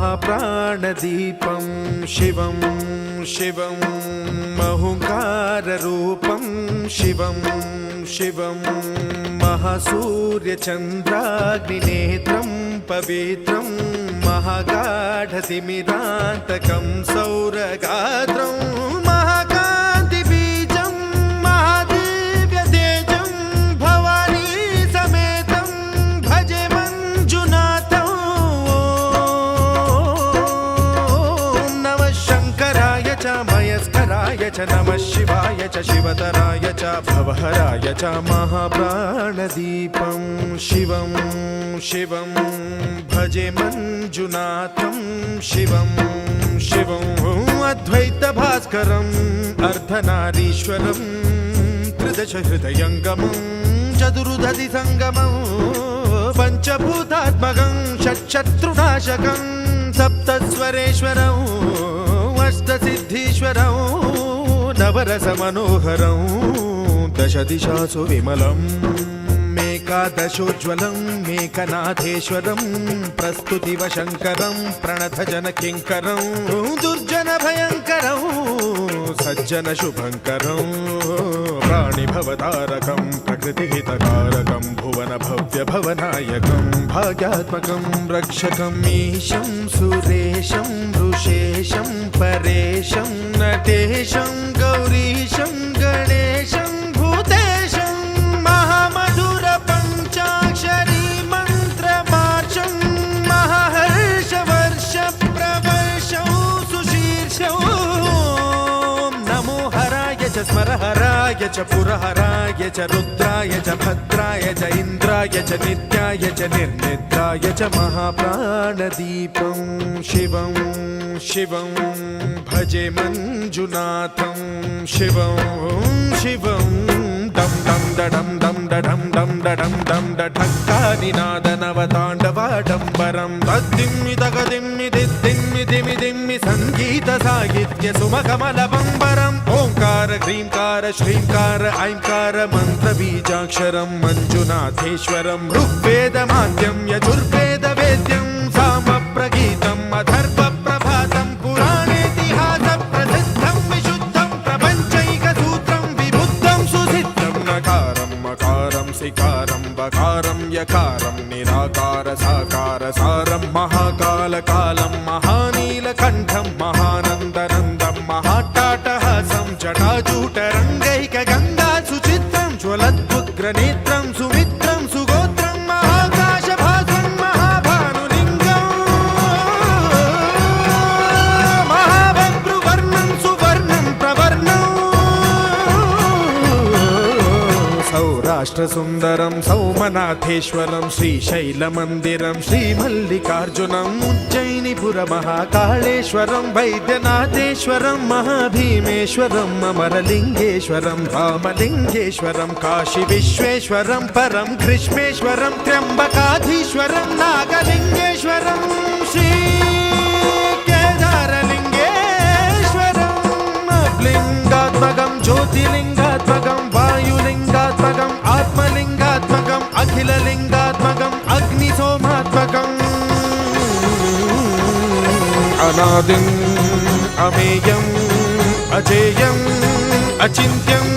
महाप्राणदीपं शिवं शिवं महुङ्काररूपं शिवं शिवं महासूर्यचन्द्राग्निनेत्रं पवित्रं महागाढतिमिरान्तकं सौरगात्रं महाकान्तिबीजं महादिव्यतेजं भवानी समेतं भजे मञ्जुनाथं। ॐ नमः शङ्कराय च मयस्कराय च नमः शिवाय च शिवतराय च भवहराय च महाप्राणदीपं शिवं शिवं भजे मञ्जुनाथं शिवं शिवं अद्वैतभास्करम् अर्धनारीश्वरं त्रिदशहृदयङ्गमं चतुर्दधिसङ्गमं पञ्चभूतात्मकं षट्शत्रुनाशकं सप्तस्वरेश्वरम् अष्टसिद्धीश्वरं नवरसमनोहरं दशदिशासु विमलम् एकादशोज्ज्वलं मेकनाथेश्वरं प्रस्तुतिवशङ्करं प्रणतजनकिङ्करं दुर्जनभयङ्करं सज्जनशुभङ्करं प्राणिभवतारकं प्रकृतिहितकारकं भुवनभव्यभवनायकं भाग्यात्मकं रक्षकं ईशं सुरेशं ऋषेशं परेशं नटेशं गौरीशं गणेशं भूतेशं महामधुर पञ्चाक्षरी मन्त्रमार्चं महाहर्षवर्ष प्रवर्षौ सुशीर्षौ। नमो हराय च स्मरहराय च पुरहराय च रुद्राय च भद्राय च इन्द्राय च नित्याय च निर्निद्राय च महाप्राणदीपं शिवं शिवं भजे मञ्जुनाथं शिवं शिवं दं दं दडं दं दडं दं दडं दं दढक्कानिनादनवताण्डवाडम्बरं तद्दिम्मि तगदिम्मि दिद्दिम्मि दिमि दिम्मि सङ्गीतसाहित्य सुमकमलबम्बरम् ओङ्कार ह्रीङ्कार श्रीङ्कार ऐङ्कार मन्त्रबीजाक्षरं मञ्जुनाथेश्वरं ऋग्वेदमाद्यं यजुर्वेदवेद्यं सामप्रगीतम् अथर्वप्रभातं पुराणेतिहासप्रसिद्धं विशुद्धं प्रपञ्चैकसूत्रं विबुद्धं सुसिद्धं नकारं मकारं सिकारं बकारं यकारं निराकार साकार सारं महाकालकालं महानीलकण्ठं महानन्दनन्दं महाट्टाटहासं जटाजूटरङ्गैकगङ्गा सुचित्रं ज्वलद्वुग्रनेत्रं सुमित्रं सुगोत्रं महाकाशभासं महाभानुलिङ्गं महाभद्रुवर्णं सुवर्णं प्रवर्णं सौराष्ट्रसुन्दरं सौमनाथेश्वरं श्रीशैलमन्दिरं श्रीमल्लिकार्जुनम् उज्जयिनीपुरमहाकाळेश्वरं वैद्यनाथेश्वरं महाभीमेश्वरम् अमरलिङ्गेश्वरं रामलिङ्गेश्वरं काशीविश्वेश्वरं परं कृष्णेश्वरं त्र्यम्बकाधीश्वरं नागलिङ्गेश्वरं श्रीकेदारलिङ्गेश्वरम् लिङ्गात्मकं ज्योतिलिङ्गात्मकं वायुलिङ्गात्मकम् आत्मलिङ्गात्मकम् अखिललिङ्गात्मकम् अग्निसोमात्मकम् अनादिम् अमेयम् अजेयम् अचिन्त्यम्।